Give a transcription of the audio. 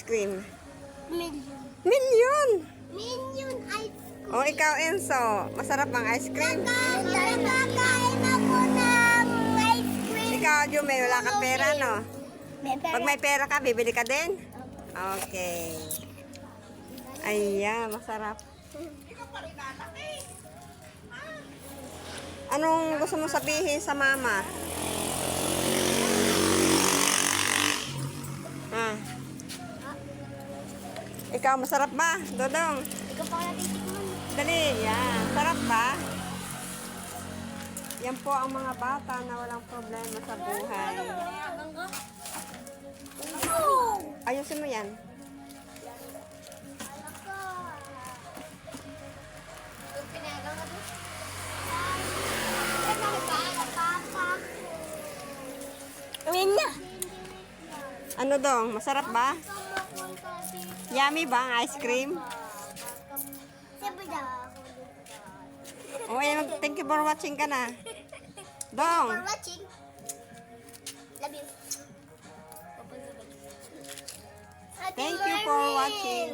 cream? Million. Million! Million ice cream. O, ikaw, Enzo. Masarap ang ice cream? Nakakain ako ng ice cream. Ikaw, Jume, wala kang pera, no? Pag may pera ka, bibili ka din? Opo. Okay. Ayan, masarap. Anong gusto mo sabihin sa mama? Ah. Ikaw, masarap ba, Dodong? Ikaw pa natin tikman. Dali, yan. Sarap ba? Yan po ang mga bata na walang problema sa buhay. Ayusin mo yan. Uwin na. Ano dong? Masarap ba? Yummy ba ang ice cream? Sabi na. O, thank you for watching ka na. Dong. For watching. Love you. Thank you for watching.